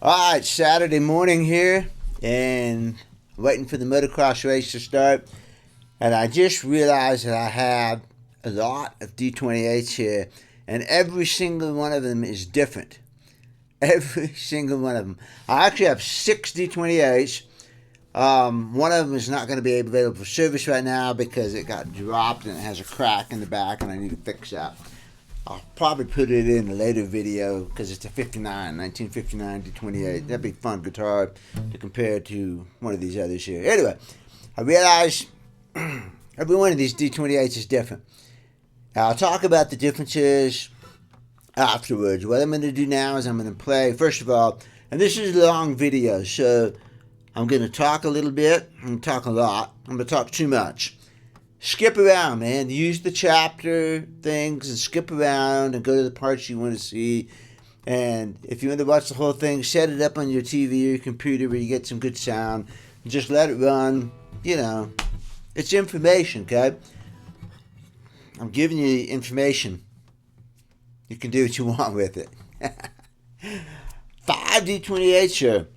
Alright, Saturday morning here, and waiting for the motocross race to start. And I just realized that I have a lot of D-28's here, and every single one of them is different. Every single one of them. I actually have 6 D-28's. One of them is not going to be available for service right now because it got dropped and it has a crack in the back, and I need to fix that. I'll probably put it in a later video because it's a 1959 D-28. That'd be a fun guitar to compare to one of these others here. Anyway, I realize every one of these D-28's is different. I'll talk about the differences afterwards. What I'm going to do now is I'm going to play, first of all, and this is a long video, so I'm going to talk a little bit. I'm going to talk a lot. I'm going to talk too much. Skip around, man. Use the chapter things and skip around and go to the parts you want to see. And if you want to watch the whole thing, set it up on your TV or your computer where you get some good sound. And just let it run. You know, it's information, okay? I'm giving you information. You can do what you want with it. 5 D-28's here.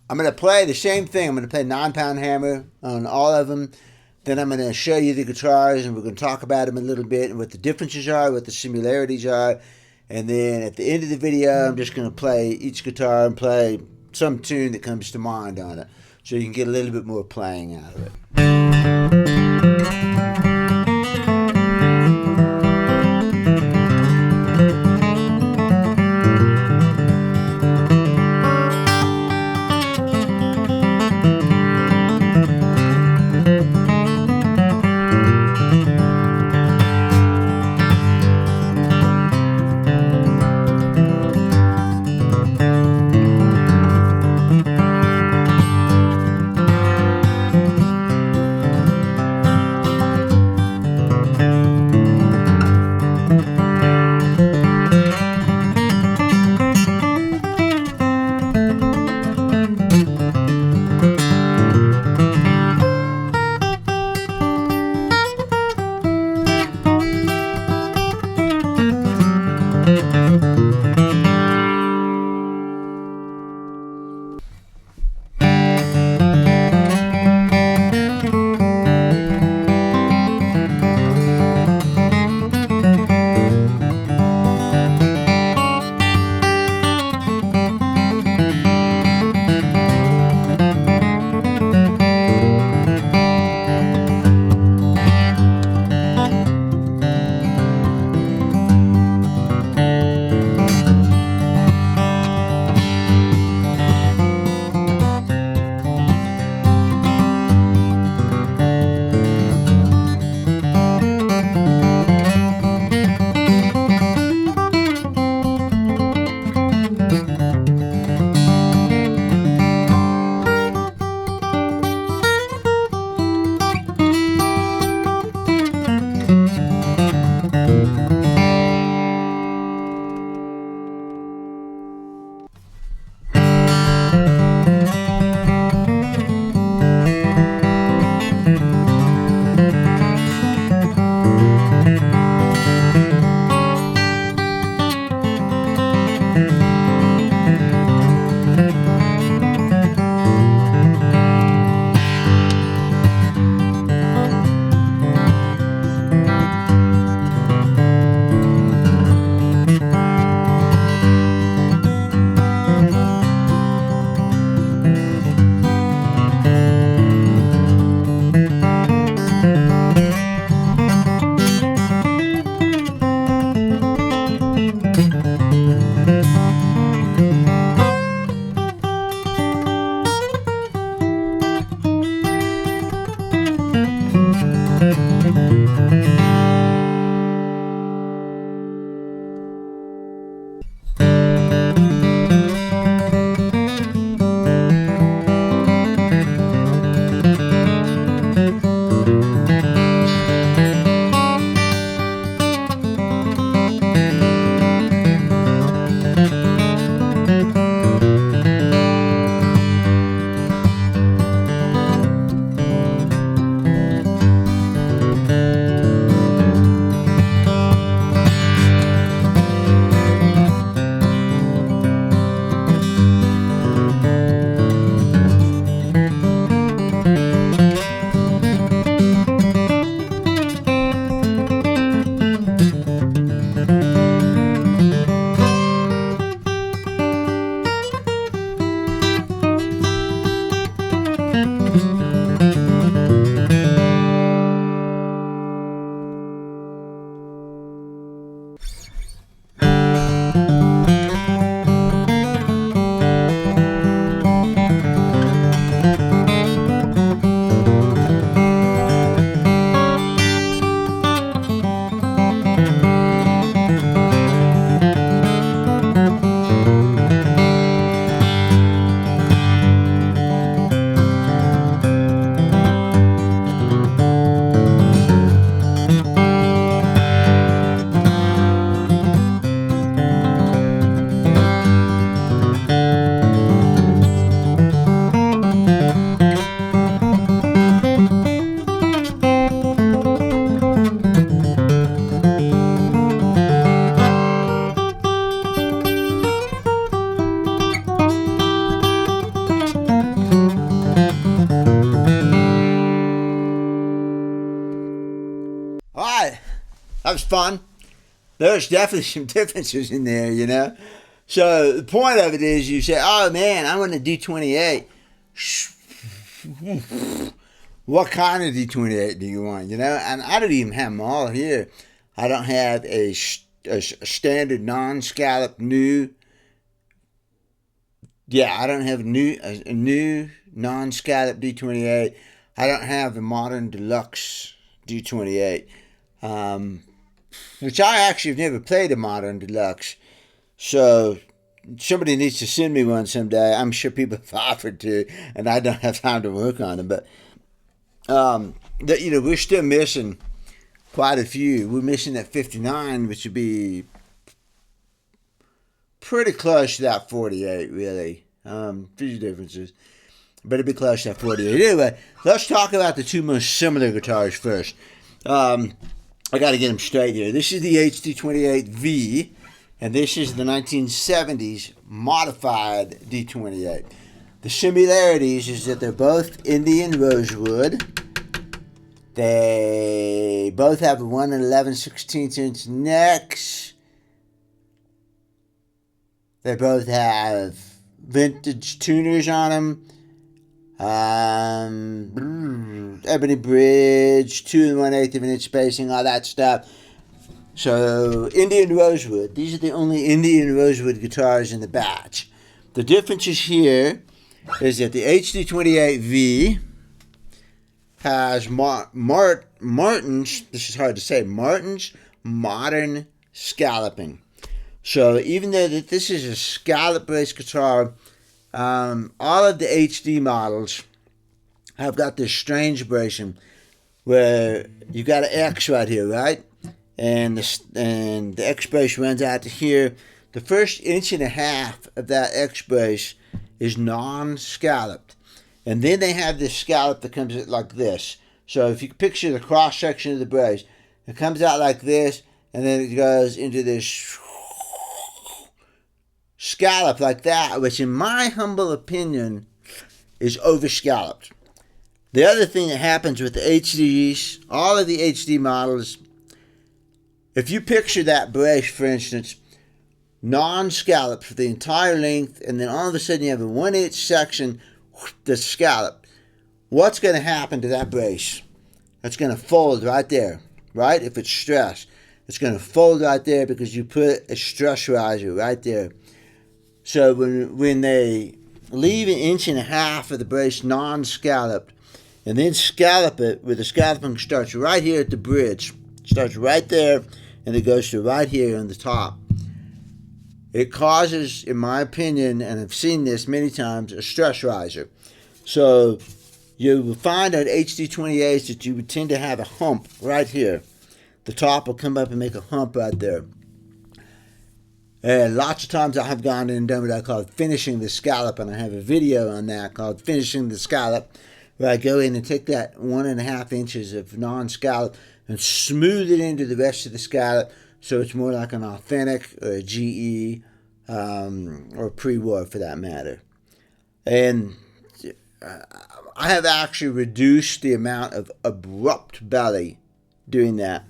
I'm going to play the same thing. I'm going to play 9-pound hammer on all of them. Then I'm going to show you the guitars, and we're going to talk about them a little bit and what the differences are, what the similarities are. And then at the end of the video, I'm just going to play each guitar and play some tune that comes to mind on it, so you can get a little bit more playing out of it. was fun. There's definitely some differences in there, you know. So the point of it is, you say, "Oh man, I want a D-28." What kind of D-28 do you want? You know, and I don't even have them all here. I don't have a standard non-scallop new. Yeah, I don't have a new non-scallop D-28. I don't have the modern deluxe D-28, which I actually have never played a modern deluxe. So somebody needs to send me one someday. I'm sure people have offered to, and I don't have time to work on them. But we're still missing quite a few. We're missing that 59, which would be pretty close to that 48, really. Few differences, but it'd be close to that 48. Anyway, let's talk about the two most similar guitars first. I got to get them straight here. This is the HD28V, and this is the 1970s modified D28. The similarities is that they're both Indian rosewood. They both have 1 11/16" necks. They both have vintage tuners on them. Ebony bridge, 2 1/8 of an inch spacing, all that stuff. So, Indian rosewood. These are the only Indian rosewood guitars in the batch. The differences here is that the HD28V has Martin's, this is hard to say, Martin's modern scalloping. So even though this is a scallop-based guitar, all of the HD models have got this strange abrasion where you got an X right here, right? And the X brace runs out to here. The first 1.5 inches of that X brace is non-scalloped. And then they have this scallop that comes out like this. So if you picture the cross-section of the brace, it comes out like this, and then it goes into this scallop like that, which in my humble opinion is over-scalloped. The other thing that happens with the HDs, all of the HD models, if you picture that brace, for instance, non-scalloped for the entire length, and then all of a sudden you have a 1/8 section that's scalloped, what's going to happen to that brace? It's going to fold right there, right? If it's stressed, it's going to fold right there because you put a stress riser right there. So when they leave 1.5 inches of the brace non-scalloped, and then scallop it, where the scalloping starts right here at the bridge, starts right there, and it goes to right here on the top. It causes, in my opinion, and I've seen this many times, a stress riser. So you will find on HD28s that you would tend to have a hump right here. The top will come up and make a hump right there. And lots of times I have gone in and done what I call finishing the scallop, and I have a video on that called Finishing the Scallop, where I go in and take that 1.5 inches of non-scallop and smooth it into the rest of the scallop so it's more like an authentic or a GE or pre-war for that matter. And I have actually reduced the amount of abrupt belly doing that.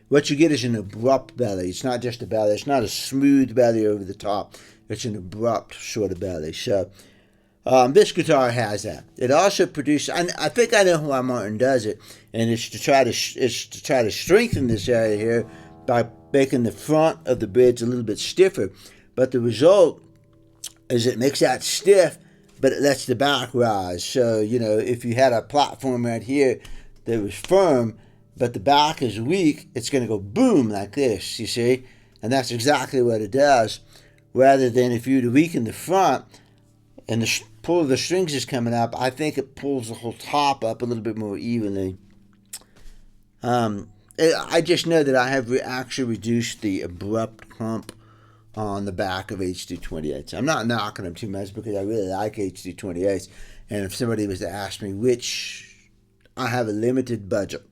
What you get is an abrupt belly. It's not just a belly. It's not a smooth belly over the top. It's an abrupt sort of belly. So this guitar has that. It also produces, I think I know why Martin does it, and it's to try to strengthen this area here by making the front of the bridge a little bit stiffer. But the result is it makes that stiff, but it lets the back rise. So, if you had a platform right here that was firm, but the back is weak, it's going to go boom like this, you see? And that's exactly what it does. Rather than if you were to weaken the front and the pull of the strings is coming up, I think it pulls the whole top up a little bit more evenly. I just know that I have actually reduced the abrupt hump on the back of HD28s. I'm not knocking them too much because I really like HD28s. And if somebody was to ask me which, I have a limited budget.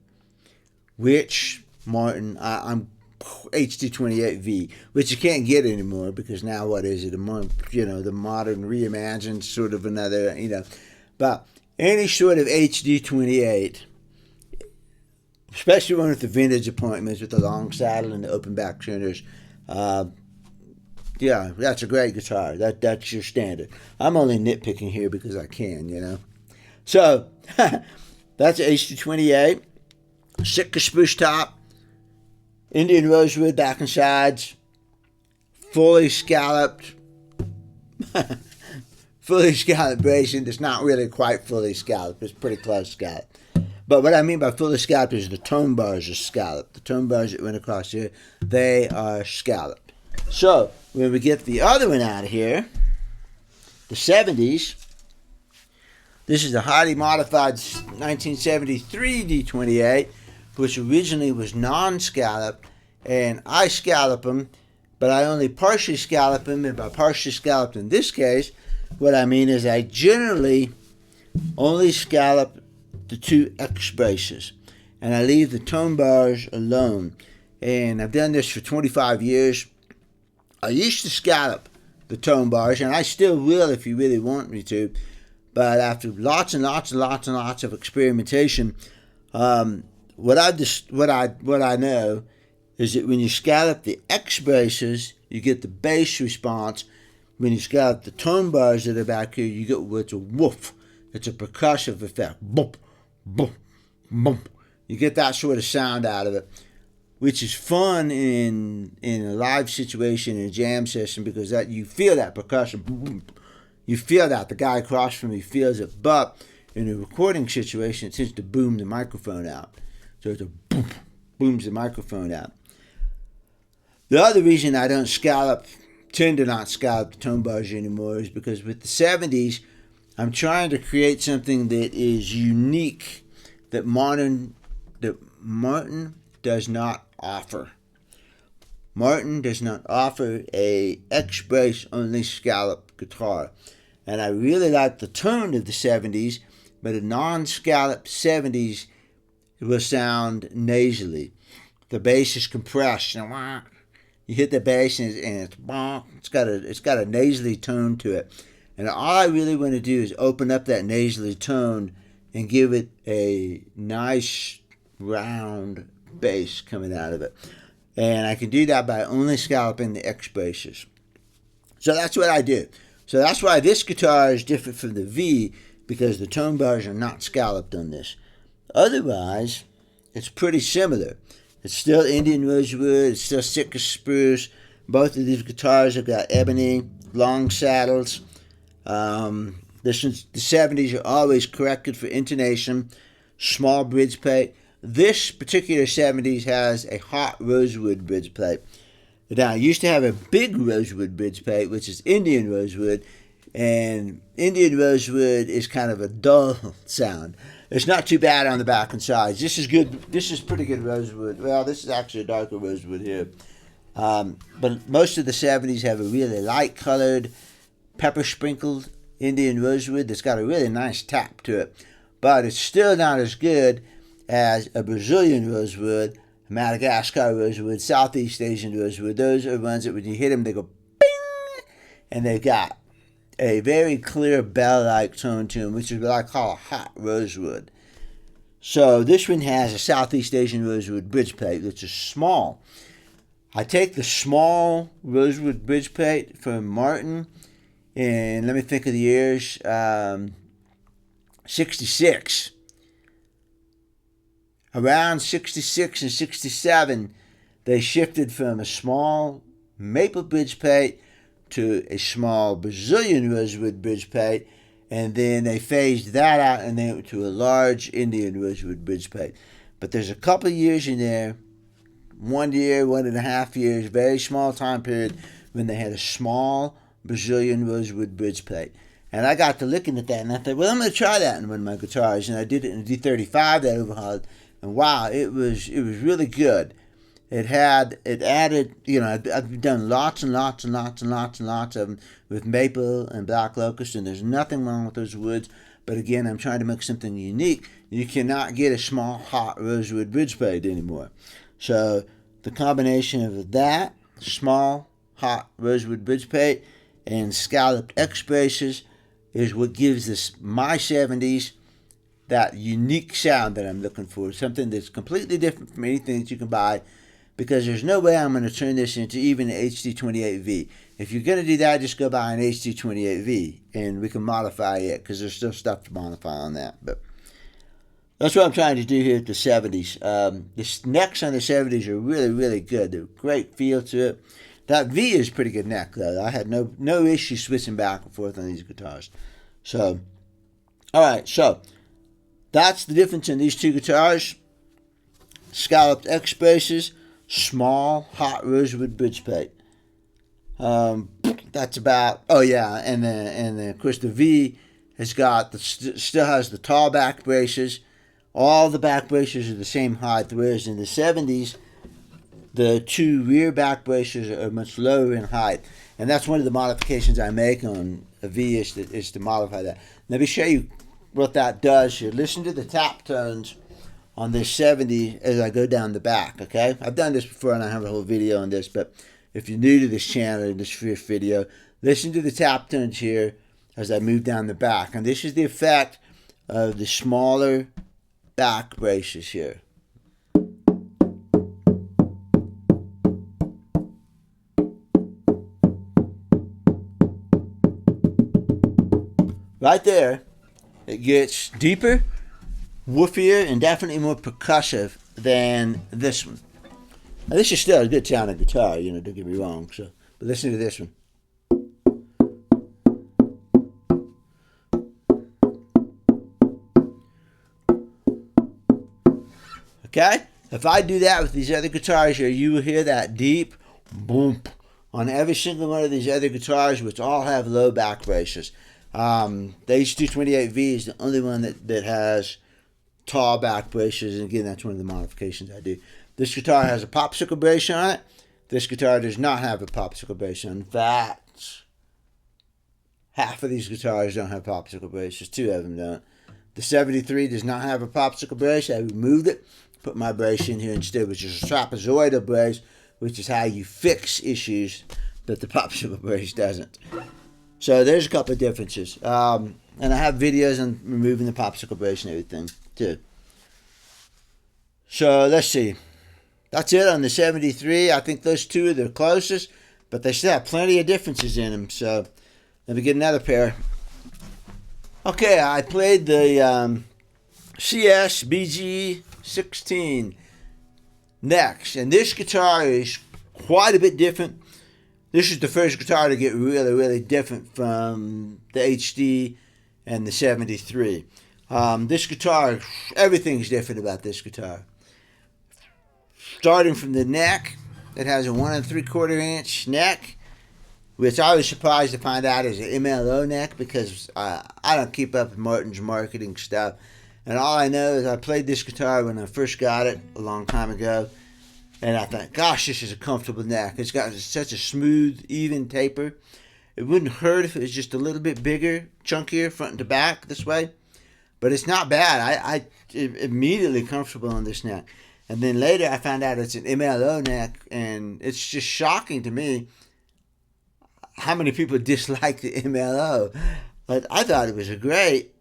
Which Martin, I'm HD28V, which you can't get anymore because now what is it? The modern reimagined sort of another, But any sort of HD28 especially one with the vintage appointments with the long saddle and the open back tuners. Yeah, that's a great guitar. That's your standard. I'm only nitpicking here because I can, you know. So that's an HD28, Sitka spruce top, Indian rosewood back and sides, fully scalloped, fully scalloped bracing. It's not really quite fully scalloped. It's pretty close scalloped. But what I mean by fully scalloped is the tone bars are scalloped. The tone bars that went across here, they are scalloped. So when we get the other one out of here, the 70s, this is the highly modified 1973 D-28, which originally was non-scalloped, and I scallop them, but I only partially scallop them, and by partially scalloped in this case, what I mean is I generally only scallop the two X braces, and I leave the tone bars alone. And I've done this for 25 years. I used to scallop the tone bars, and I still will if you really want me to. But after lots and lots and lots and lots of experimentation, what I know is that when you scallop the X braces, you get the bass response. When you scallop the tone bars that are back here, you get what's a woof. It's a percussive effect. Boop, boop, boop. You get that sort of sound out of it, which is fun in a live situation, in a jam session, because that you feel that percussion. Boom, you feel that. The guy across from you feels it. But in a recording situation, it tends to boom the microphone out. So it's a boom, booms the microphone out. The other reason I don't tend to not scallop the tone bars anymore is because with the 70s, I'm trying to create something that is unique that Martin does not offer. Martin does not offer a X-brace only scallop guitar. And I really like the tone of the 70s, but a non-scalloped 70s will sound nasally. The bass is compressed. You hit the bass and it's got a nasally tone to it. And all I really want to do is open up that nasally tone and give it a nice round bass coming out of it. And I can do that by only scalloping the X braces. So that's what I do. So that's why this guitar is different from the V, because the tone bars are not scalloped on this. Otherwise, it's pretty similar. It's still Indian rosewood, it's still Sitka spruce. Both of these guitars have got ebony, long saddles. The 70s are always corrected for intonation, small bridge plate. This particular 70s has a hot rosewood bridge plate. Now, I used to have a big rosewood bridge plate, which is Indian rosewood, and Indian rosewood is kind of a dull sound. It's not too bad on the back and sides. This is good. This is pretty good rosewood. Well, this is actually a darker rosewood here. But most of the 70s have a really light colored, pepper sprinkled Indian rosewood that's got a really nice tap to it. But it's still not as good as a Brazilian rosewood, Madagascar rosewood, Southeast Asian rosewood. Those are ones that when you hit them, they go bing, and they've got a very clear bell-like tone to them, which is what I call a hot rosewood. So this one has a Southeast Asian rosewood bridge plate, which is small. I take the small rosewood bridge plate from Martin, and let me think of the years, 66. Around 66 and 67, they shifted from a small maple bridge plate to a small Brazilian rosewood bridge plate, and then they phased that out and they went to a large Indian rosewood bridge plate. But there's a couple of years in there, 1 year, 1.5 years, very small time period, when they had a small Brazilian rosewood bridge plate. And I got to looking at that, and I thought, well, I'm going to try that in one of my guitars. And I did it in a D-35 that overhauled, and wow, it was really good. It added, I've done lots and lots and lots and lots and lots of them with maple and black locust, and there's nothing wrong with those woods. But again, I'm trying to make something unique. You cannot get a small, hot rosewood bridge plate anymore. So the combination of that, small, hot rosewood bridge plate, and scalloped X braces is what gives this my 70s that unique sound that I'm looking for, something that's completely different from anything that you can buy, because there's no way I'm going to turn this into even an HD28V. If you're going to do that, just go buy an HD28V, and we can modify it, because there's still stuff to modify on that. But that's what I'm trying to do here at the 70s. The necks on the 70s are really, really good. They're great feel to it. That V is pretty good neck, though. I had no issue switching back and forth on these guitars. So, all right, so that's the difference in these two guitars. Scalloped X bases, small hot rosewood bridge plate. That's about, oh yeah, and then of course the V has got still has the tall back braces. All the back braces are the same height, whereas in the 70s, the two rear back braces are much lower in height, and that's one of the modifications I make on a V is to modify that. Let me show you what that does here. Listen to the tap tones on this 70 as I go down the back, okay? I've done this before and I have a whole video on this, but if you're new to this channel, in this first video, listen to the tap tones here as I move down the back. And this is the effect of the smaller back braces here. Right there, it gets deeper, woofier, and definitely more percussive than this one. Now, this is still a good sounding guitar, don't get me wrong. So, but listen to this one. Okay? If I do that with these other guitars here, you will hear that deep boom on every single one of these other guitars, which all have low back braces. The HD28V is the only one that has tall back braces, and again, that's one of the modifications I do. This guitar has a popsicle brace on it. This guitar does not have a popsicle brace on it. In fact, half of these guitars don't have popsicle braces. Two of them don't. The 73 does not have a popsicle brace. I removed it, put my brace in here instead, which is a trapezoidal brace, which is how you fix issues that the popsicle brace doesn't. So there's a couple of differences. And I have videos on removing the popsicle brace and everything too. So let's see. That's it on the 73. I think those two are the closest, but they still have plenty of differences in them. So let me get another pair. Okay, I played the CS BG 16 next, and this guitar is quite a bit different. This is the first guitar to get really, really different from the HD and the 73. This guitar, everything's different about this guitar. Starting from the neck, it has a 1 3/4 inch neck, which I was surprised to find out is an MLO neck, because I don't keep up with Martin's marketing stuff. And all I know is I played this guitar when I first got it a long time ago, and I thought, gosh, this is a comfortable neck. It's got such a smooth, even taper. It wouldn't hurt if it was just a little bit bigger, chunkier, front to back this way. But it's not bad. I immediately comfortable on this neck. And then later I found out it's an MLO neck, and it's just shocking to me how many people dislike the MLO. But I thought it was a great,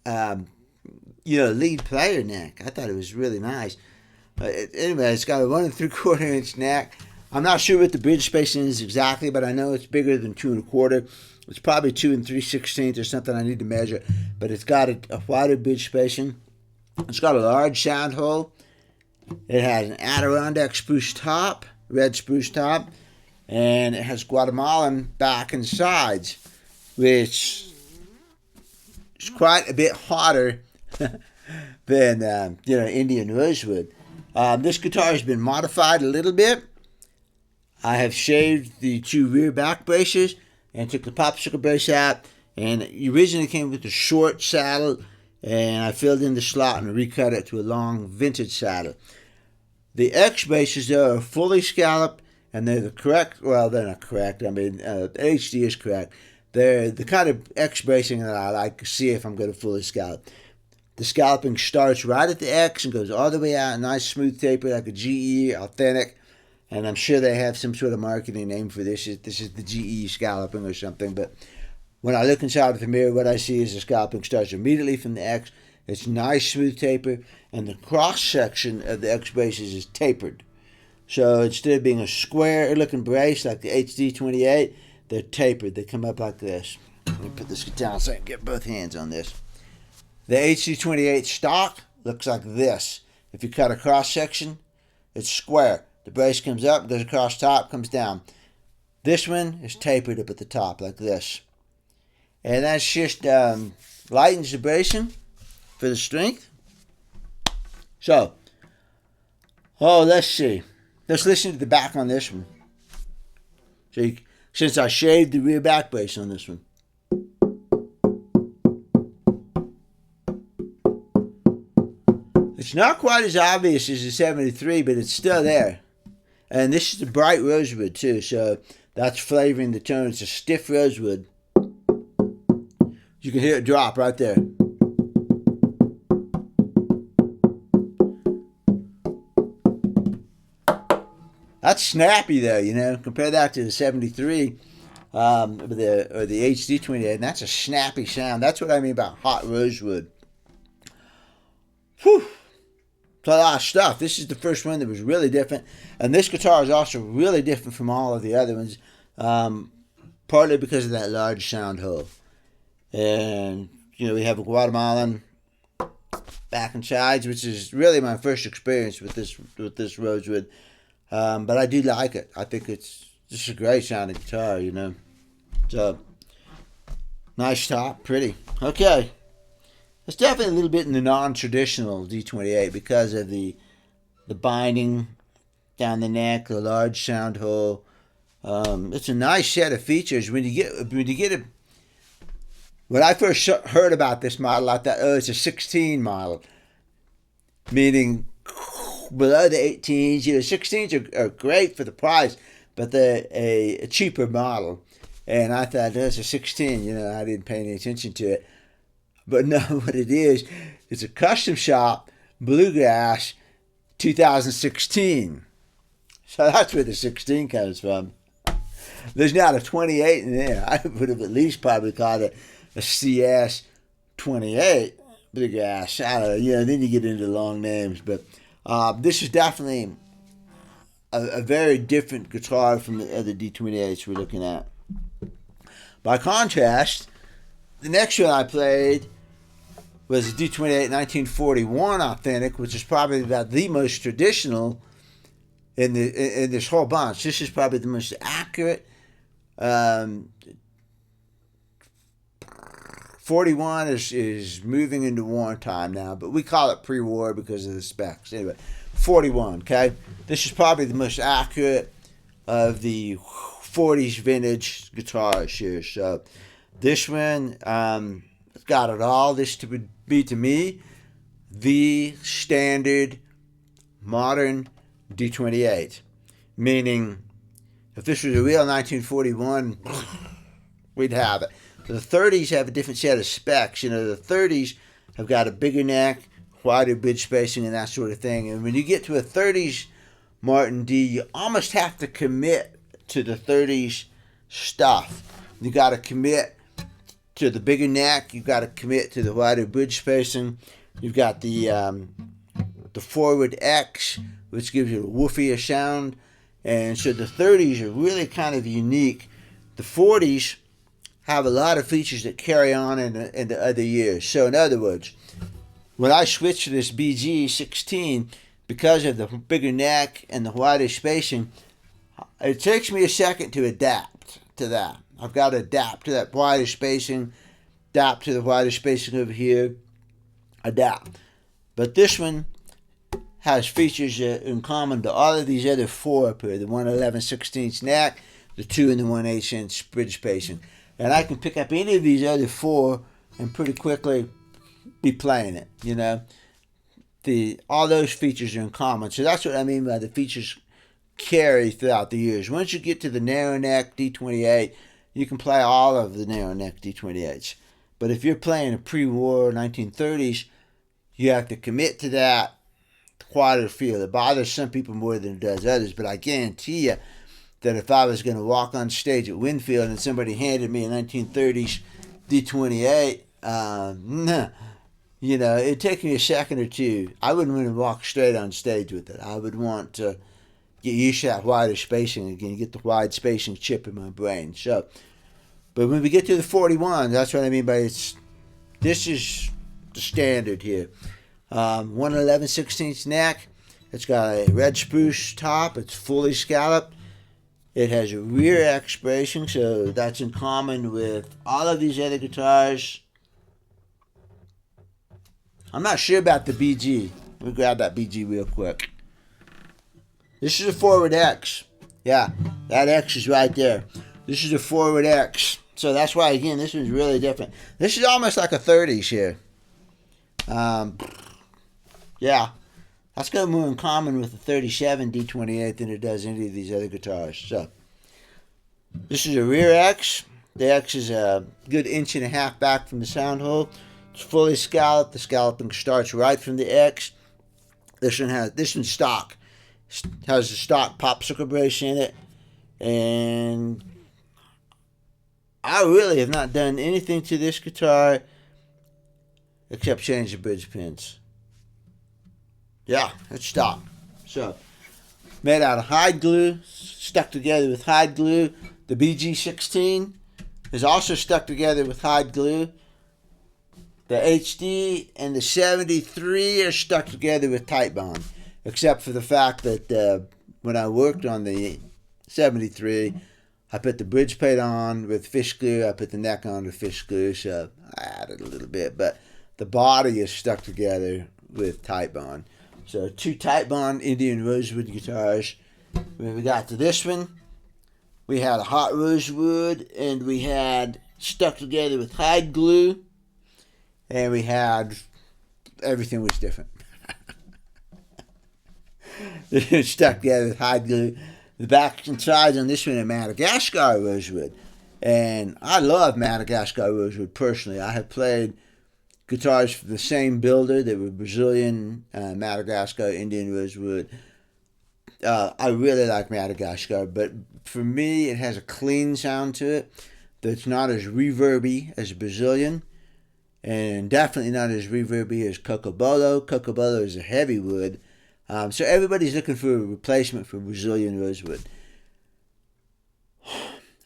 lead player neck. I thought it was really nice. Anyway, it's got a 1 3/4 inch neck. I'm not sure what the bridge spacing is exactly, but I know it's bigger than 2 1/4. It's probably 2 3/16 or something. I need to measure. But it's got a wider bridge spacing. It's got a large sound hole. It has an Adirondack spruce top, red spruce top, and it has Guatemalan back and sides, which is quite a bit hotter than Indian rosewood. This guitar has been modified a little bit. I have shaved the two rear back braces and took the popsicle brace out, and it originally came with a short saddle, and I filled in the slot and recut it to a long vintage saddle. The X braces, though, are fully scalloped, and they're the correct, well, they're not correct, HD is correct. They're the kind of X bracing that I like to see if I'm going to fully scallop. The scalloping starts right at the X and goes all the way out, a nice smooth taper like a GE authentic, and I'm sure they have some sort of marketing name for this. This is the GE scalloping or something, but when I look inside of the mirror, what I see is the scalloping starts immediately from the X It's nice, smooth taper, and the cross section of the X braces is tapered. So instead of being a square-looking brace like the HD28, they're tapered. They come up like this. Let me put this down so I can get both hands on this. The HD28 stock looks like this. If you cut a cross section, it's square. The brace comes up, goes across top, comes down. This one is tapered up at the top like this. And that's just lightens the bracing for the strength. So, let's see. Let's listen to the back on this one. So since I shaved the rear back brace on this one. It's not quite as obvious as the 73, but it's still there. And this is the bright rosewood too, so that's flavoring the tone. It's a stiff rosewood. You can hear it drop right there. That's snappy though, you know. Compare that to the 73 or the HD28, and that's a snappy sound. That's what I mean about hot rosewood. Whew. It's a lot of stuff. This is the first one that was really different. And this guitar is also really different from all of the other ones. Partly because of that large sound hole. And, you know, we have a Guatemalan back and sides, which is really my first experience with this rosewood. But I do like it. I think it's just a great sounding guitar, you know. So, nice top, pretty. Okay. It's definitely a little bit in the non-traditional D28 because of the binding down the neck, the large sound hole. It's a nice set of features. When you get a, when I first heard about this model, I thought, oh, it's a 16 model, meaning below the 18s. You know, 16s are great for the price, but they're a cheaper model. And I thought, that's a 16. You know, I didn't pay any attention to it. But no, what it is, it's a custom shop bluegrass 2016. So that's where the 16 comes from. There's not a 28 in there. I would have at least probably called it a CS 28 bluegrass. I don't know. You know, then you get into long names. But this is definitely a very different guitar from the other D-28s we're looking at. By contrast, the next one I played was a D-28 1941 authentic, which is probably about the most traditional in this whole bunch. This is probably the most accurate. 41 is moving into war time now, but we call it pre-war because of the specs. Anyway, 41, okay? This is probably the most accurate of the 40s vintage guitars here. So this one got it all. This would be, to me, the standard modern D-28. Meaning, if this was a real 1941, we'd have it. The 30s have a different set of specs. You know, the 30s have got a bigger neck, wider bridge spacing, and that sort of thing. And when you get to a 30s Martin D, you almost have to commit to the 30s stuff. You got to commit to the bigger neck. You've got to commit to the wider bridge spacing. You've got the forward X, which gives you a woofier sound. And so the 30s are really kind of unique. The 40s have a lot of features that carry on in the other years. So in other words, when I switched to this BG16, because of the bigger neck and the wider spacing, it takes me a second to adapt to that. I've got to adapt to that wider spacing, adapt to the wider spacing over here, adapt. But this one has features in common to all of these other four up here, the 1/11/16 neck, the 2 and the 1/8" bridge spacing. And I can pick up any of these other four and pretty quickly be playing it, you know. All those features are in common. So that's what I mean by the features carry throughout the years. Once you get to the narrow neck D-28, you can play all of the narrow neck D-28s. But if you're playing a pre-war 1930s, you have to commit to that quieter feel. It bothers some people more than it does others, but I guarantee you that if I was going to walk on stage at Winfield and somebody handed me a 1930s D-28, it'd take me a second or two. I wouldn't want to walk straight on stage with it. I would want to get used to that wider spacing again, get the wide spacing chip in my brain. So, but when we get to the 41, that's what I mean by this is the standard here. 111/16 neck. It's got a red spruce top. It's fully scalloped. It has a rear X bracing, so that's in common with all of these other guitars. I'm not sure about the BG. Let me grab that BG real quick. This is a forward X. Yeah, that X is right there. This is a forward X. So that's why, again, this one's really different. This is almost like a 30s here. Yeah, that's got more in common with the 37 D-28 than it does any of these other guitars. So this is a rear X. The X is a good 1.5 inches back from the sound hole. It's fully scalloped. The scalloping starts right from the X. This one's stock. It has a stock popsicle brace in it, and I really have not done anything to this guitar except change the bridge pins. Yeah, it's stock. So, made out of hide glue, stuck together with hide glue. The BG16 is also stuck together with hide glue. The HD and the 73 are stuck together with Titebond, except for the fact that when I worked on the 73, I put the bridge plate on with fish glue. I put the neck on with fish glue, so I added a little bit. But the body is stuck together with Titebond. So 2 Titebond Indian rosewood guitars. When we got to this one, we had a hot rosewood, and we had stuck together with hide glue, and we had everything was different. Stuck together with hide glue. The back and sides on this one are Madagascar rosewood, and I love Madagascar rosewood personally. I have played guitars for the same builder that were Brazilian Madagascar Indian rosewood. I really like Madagascar, but for me, it has a clean sound to it that's not as reverby as Brazilian, and definitely not as reverby as Cocobolo. Cocobolo is a heavy wood, so everybody's looking for a replacement for Brazilian rosewood.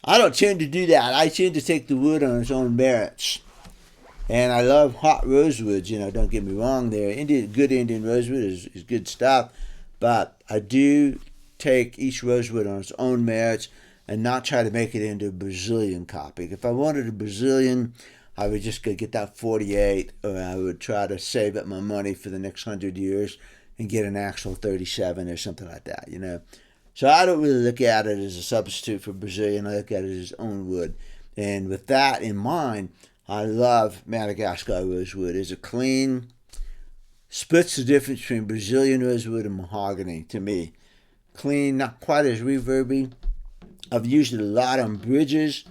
I don't tend to do that. I tend to take the wood on its own merits. And I love hot rosewoods, don't get me wrong there. Good Indian rosewood is good stuff. But I do take each rosewood on its own merits and not try to make it into a Brazilian copy. If I wanted a Brazilian, I would just go get that 48, or I would try to save up my money for the next 100 years and get an actual 37 or something like that, So I don't really look at it as a substitute for Brazilian. I look at it as its own wood. And with that in mind, I love Madagascar rosewood. It's a clean, splits the difference between Brazilian rosewood and mahogany to me. Clean, not quite as reverby. I've used it a lot on bridges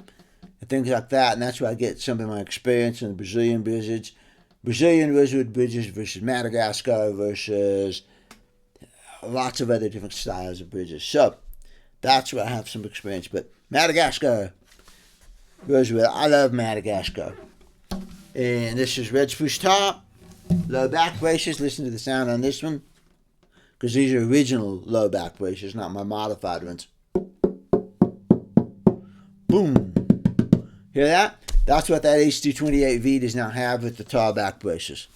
and things like that, and that's where I get some of my experience in the Brazilian bridges. Brazilian rosewood bridges versus Madagascar versus lots of other different styles of bridges. So that's where I have some experience. But Madagascar rosewood, I love Madagascar. And this is red spruce top, low back braces. Listen to the sound on this one, because these are original low back braces, not my modified ones. Boom. Hear that? That's what that HD28V does not have with the tall back braces.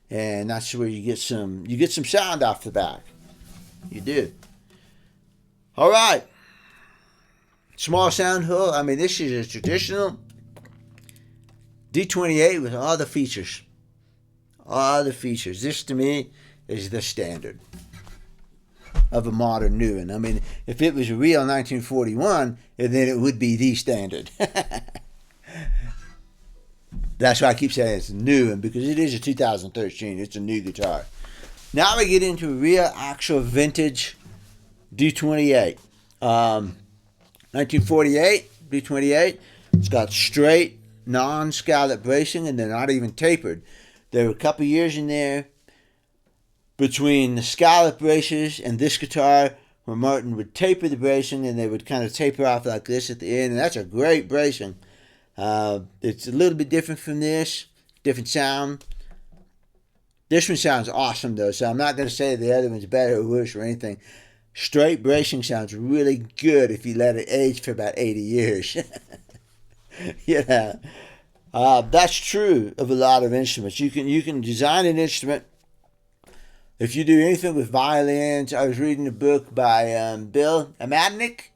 And that's where you get some sound off the back. You do. All right. Small sound hole. I mean, this is a traditional D-28 with all the features. All the features. This, to me, is the standard of a modern new one. I mean, if it was a real 1941, then it would be the standard. That's why I keep saying it's a new one, because it is a 2013. It's a new guitar. Now we get into a real, actual vintage D-28. 1948 D-28. It's got straight, non-scallop bracing, and they're not even tapered. There were a couple years in there between the scallop braces and this guitar where Martin would taper the bracing, and they would kind of taper off like this at the end, and that's a great bracing. It's a little bit different from this, different sound. This one sounds awesome though, so I'm not going to say the other one's better or worse or anything. Straight bracing sounds really good if you let it age for about 80 years. Yeah, that's true of a lot of instruments. You can design an instrument. If you do anything with violins, I was reading a book by Bill Amadnik,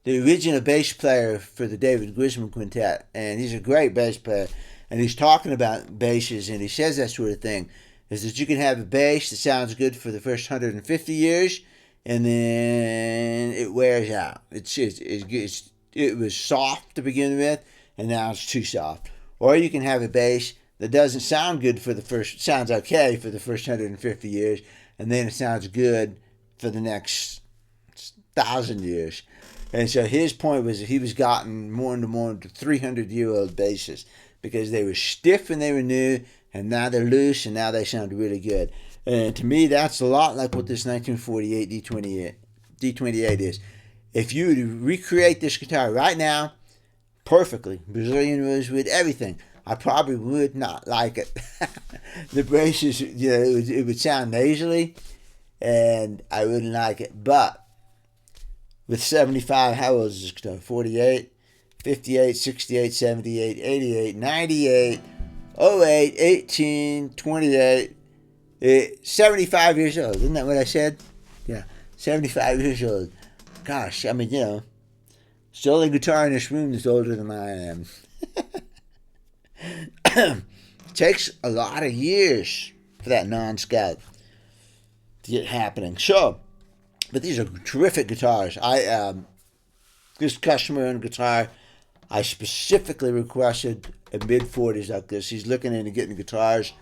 the original bass player for the David Grisman Quintet, and he's a great bass player. And he's talking about basses, and he says that sort of thing, is that you can have a bass that sounds good for the first 150 years, and then it wears out. It was soft to begin with, and now it's too soft. Or you can have a bass that doesn't sound good sounds okay for the first 150 years, and then it sounds good for the next 1,000 years. And so his point was that he was gotten more and more into 300-year-old basses because they were stiff when they were new, and now they're loose, and now they sound really good. And to me, that's a lot like what this 1948 D-28 is. If you were to recreate this guitar right now, perfectly, Brazilian rosewood, everything, I probably would not like it. The braces, it would sound nasally, and I wouldn't like it. But with 75, how old is this guitar? 48? 58, 68, 78, 88, 98, 08, 18, 28, 75 years old. Isn't that what I said? Yeah, 75 years old. Gosh, I mean, it's the only guitar in this room that's older than I am. Takes a lot of years for that non-scout to get happening. So, but these are terrific guitars. This customer owned guitar, I specifically requested a mid-40s like this. He's looking into getting guitars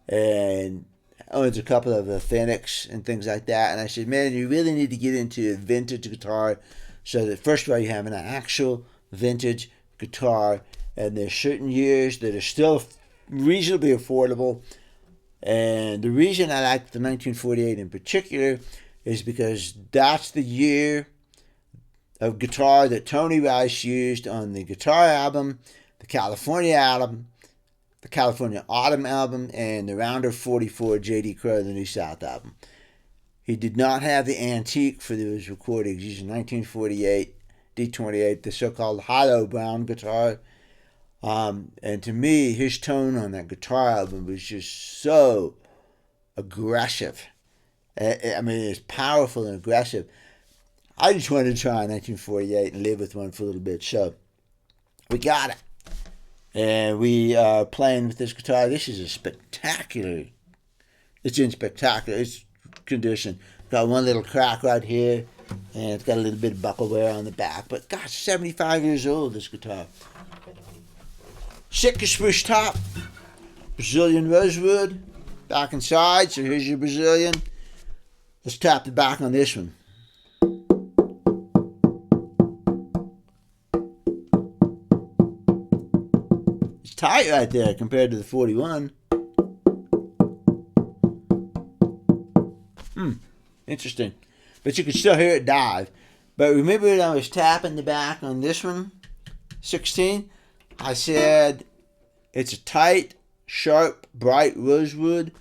and owns a couple of Authentics and things like that. And I said, man, you really need to get into a vintage guitar so that, first of all, you have an actual vintage guitar. And there's certain years that are still reasonably affordable. And the reason I like the 1948 in particular is because that's the year of guitar that Tony Rice used on the Guitar album, the California album, the California Autumn album, and the Rounder 44 J.D. Crowe, the New South album. He did not have the antique for those recordings. He's a 1948 D-28, the so-called hollow brown guitar. And to me, his tone on that guitar album was just so aggressive. I mean, it's powerful and aggressive. I just wanted to try a 1948 and live with one for a little bit. So we got it. And we are playing with this guitar. This is it's in spectacular condition. Got one little crack right here, and it's got a little bit of buckle wear on the back. But gosh, 75 years old, this guitar. Sitka spruce top, Brazilian rosewood, back and side. So here's your Brazilian. Let's tap the back on this one. It's tight right there compared to the 41. Interesting. But you can still hear it dive. But remember when I was tapping the back on this one, 16? I said it's a tight, sharp, bright rosewood,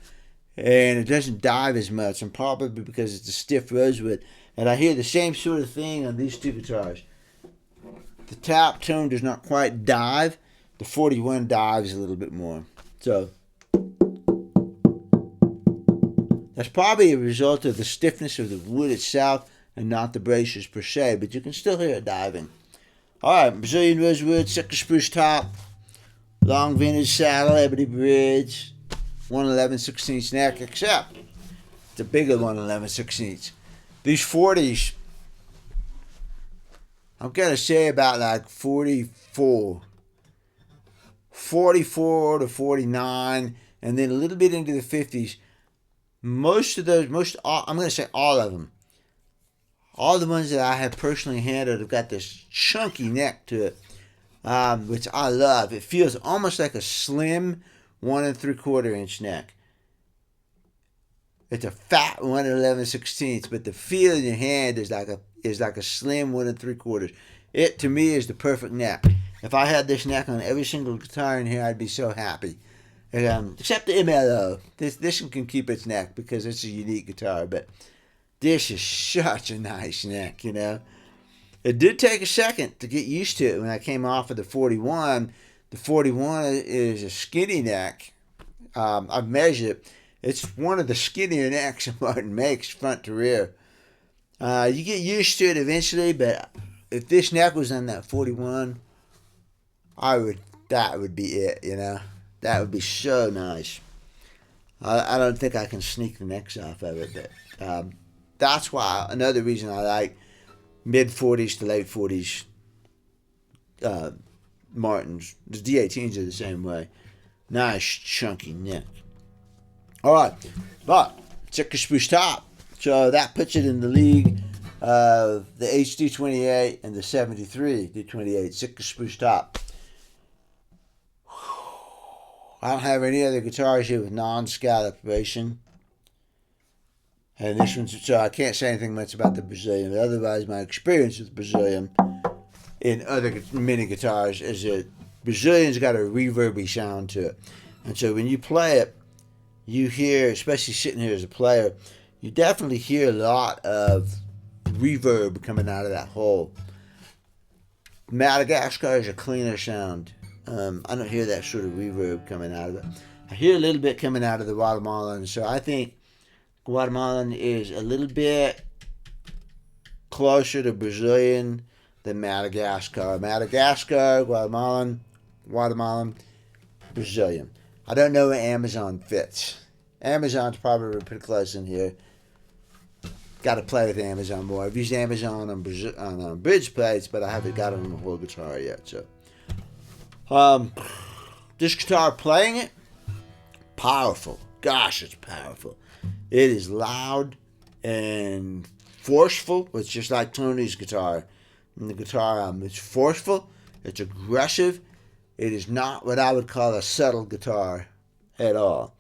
and it doesn't dive as much, and probably because it's a stiff rosewood. And I hear the same sort of thing on these two guitars. The tap tone does not quite dive. The 41 dives a little bit more. So that's probably a result of the stiffness of the wood itself and not the braces per se, but you can still hear it diving. Alright, Brazilian rosewood, Sitka spruce top, long vintage saddle, ebony bridge, 111/16 neck, except it's a bigger 111/16. These 40s, I'm going to say about like 44 to 49, and then a little bit into the 50s. Most of those, I'm going to say all of them. All the ones that I have personally handled have got this chunky neck to it, which I love. It feels almost like a slim 1 3/4 inch neck. It's a fat 111/16, but the feel in your hand is like a slim 1 3/4. It to me is the perfect neck. If I had this neck on every single guitar in here, I'd be so happy. Except the MLO. This one can keep its neck because it's a unique guitar, but this is such a nice neck, you know. It did take a second to get used to it when I came off of the 41. The 41 is a skinny neck. I've measured it. It's one of the skinnier necks Martin makes, front to rear. You get used to it eventually, but if this neck was on that 41, that would be it, you know. That would be so nice. I don't think I can sneak the necks off of it, but that's why, another reason I like mid-40s to late 40s Martins. The D-28's are the same way. Nice, chunky neck. All right, but Sitka Spruce top. So that puts it in the league of the HD28 and the 73 D-28 Sitka Spruce top. I don't have any other guitars here with non-scallopation. And this one's, so I can't say anything much about the Brazilian. But otherwise, my experience with Brazilian in other mini guitars is that Brazilian's got a reverby sound to it. And so when you play it, you hear, especially sitting here as a player, you definitely hear a lot of reverb coming out of that hole. Madagascar is a cleaner sound. I don't hear that sort of reverb coming out of it. I hear a little bit coming out of the Guatemalan, so I think Guatemalan is a little bit closer to Brazilian than Madagascar. Madagascar, Guatemalan, Brazilian. I don't know where Amazon fits. Amazon's probably pretty close in here. Got to play with Amazon more. I've used Amazon on bridge plates, but I haven't got it on the whole guitar yet. So, this guitar, playing it, powerful. Gosh, it's powerful. It is loud and forceful. It's just like Tony's guitar. And the guitar, it's forceful. It's aggressive. It is not what I would call a subtle guitar at all.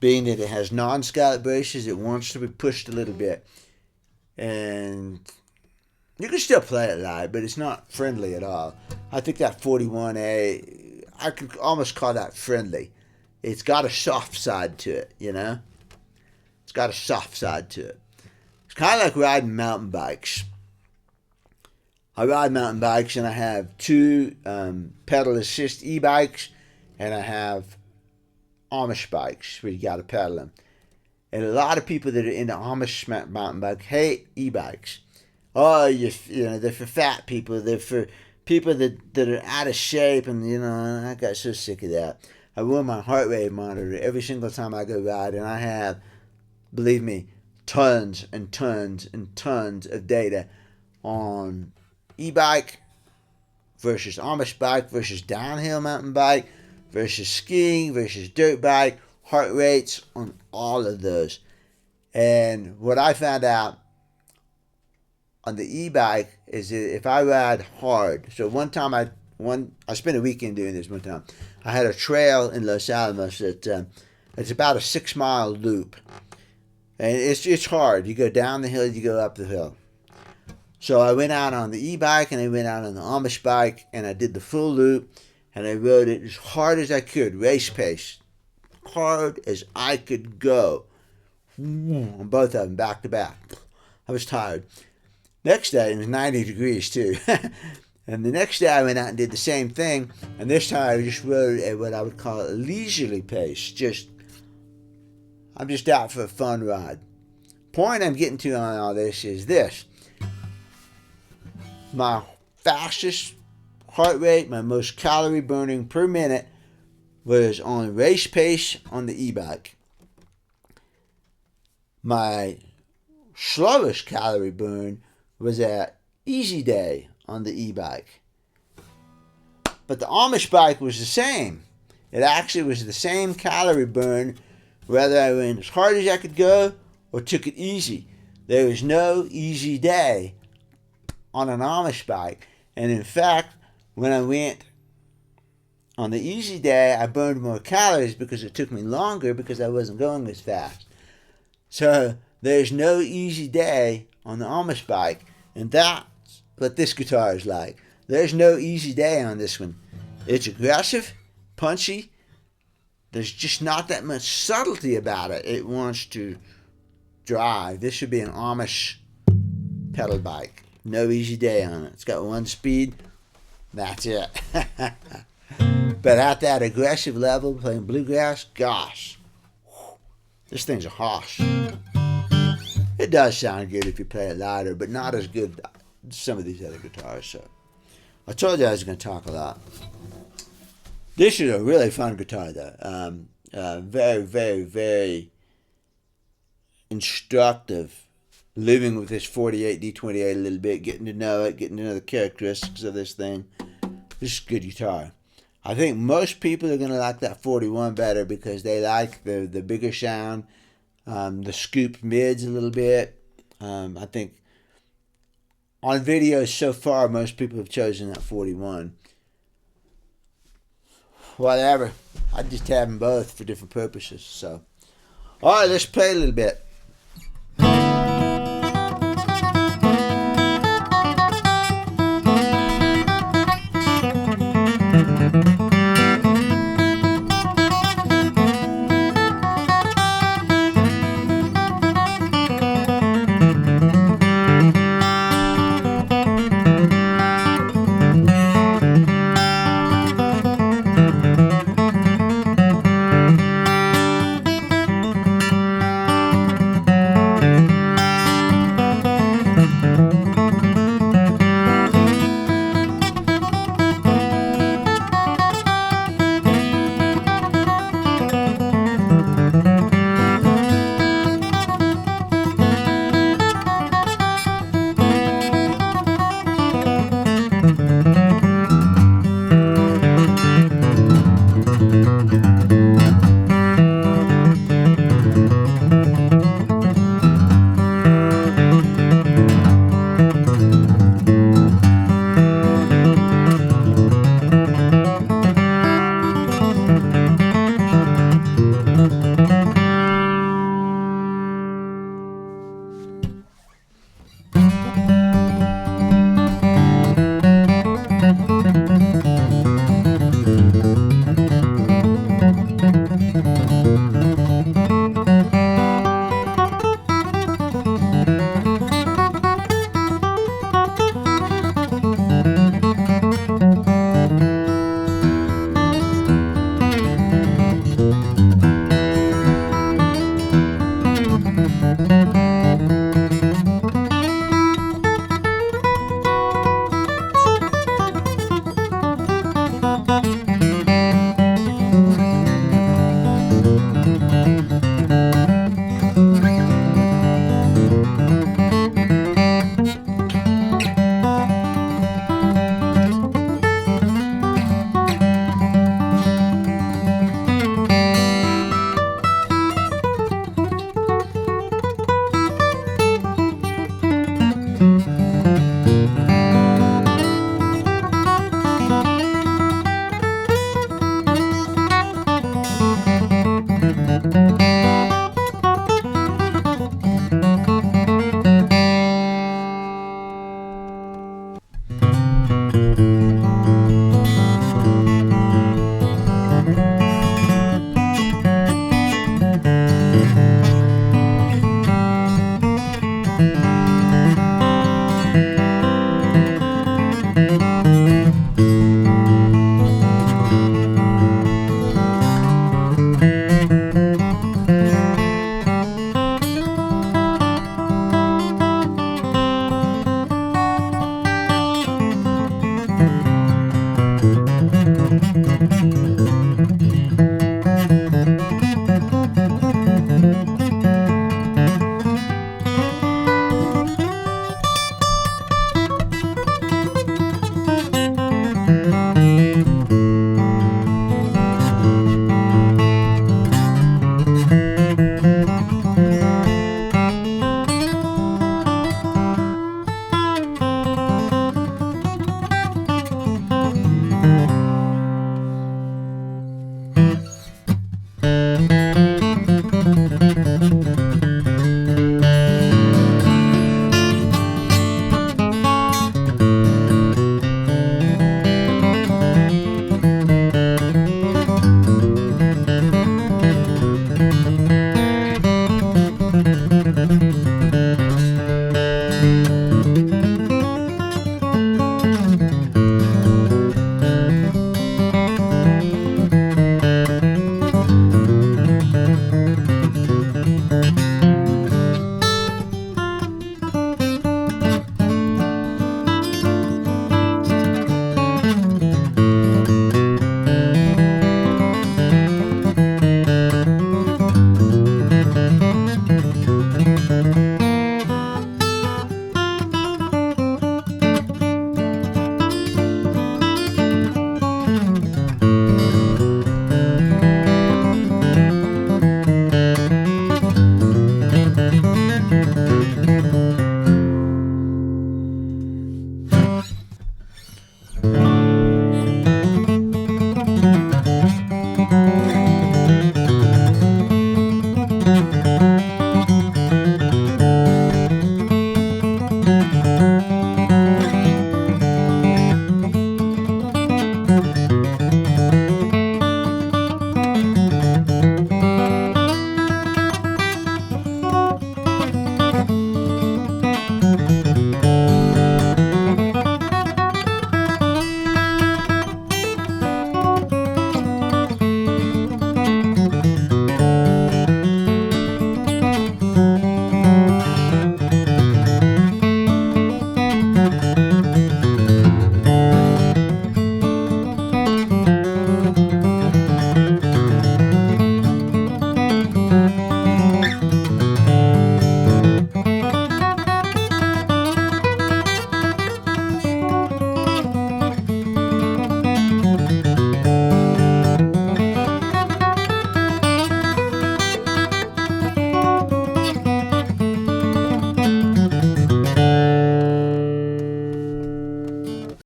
Being that it has non-scallop braces, it wants to be pushed a little bit. And you can still play it live, but it's not friendly at all. I think that 41A, I could almost call that friendly. It's got a soft side to it, you know? It's got a soft side to it. It's kind of like riding mountain bikes. I ride mountain bikes, and I have two pedal assist e-bikes, and I have Amish bikes where you got to pedal them. And a lot of people that are into Amish mountain bike hate e-bikes. Oh, you know, they're for fat people. They're for people that are out of shape, and you know, I got so sick of that. I wear my heart rate monitor every single time I go ride, and I have, believe me, tons and tons and tons of data on e-bike versus Amish bike versus downhill mountain bike versus skiing versus dirt bike, heart rates on all of those. And what I found out on the e-bike is that if I ride hard, so one time I spent a weekend doing this one time. I had a trail in Los Alamos that it's about a 6-mile loop, and it's hard. You go down the hill, you go up the hill. So I went out on the e-bike and I went out on the Amish bike, and I did the full loop, and I rode it as hard as I could, race pace, hard as I could go, on both of them, back to back. I was tired. Next day, it was 90 degrees too. And the next day I went out and did the same thing, and this time I just rode at what I would call a leisurely pace. I'm just out for a fun ride. Point I'm getting to on all this is this. My fastest heart rate, my most calorie burning per minute was on race pace on the e-bike. My slowest calorie burn was at easy day on the e-bike. But the Amish bike was the same. It actually was the same calorie burn whether I went as hard as I could go or took it easy. There was no easy day on an Amish bike. And in fact, when I went on the easy day, I burned more calories because it took me longer because I wasn't going as fast. So there's no easy day on the Amish bike. And that's what this guitar is like. There's no easy day on this one. It's aggressive, punchy, there's just not that much subtlety about it. It wants to drive. This should be an Amish pedal bike. No easy day on it. It's got one speed. That's it. But at that aggressive level, playing bluegrass, gosh, this thing's a hoss. It does sound good if you play it louder, but not as good as some of these other guitars. So I told you I was going to talk a lot. This is a really fun guitar, though. Very, very, very instructive. Living with this 48 D-28 a little bit, getting to know it, getting to know the characteristics of this thing. This is a good guitar. I think most people are going to like that 41 better because they like the bigger sound, the scoop mids a little bit. I think on videos so far, most people have chosen that 41. Whatever. I just have them both for different purposes. So, all right, let's play a little bit.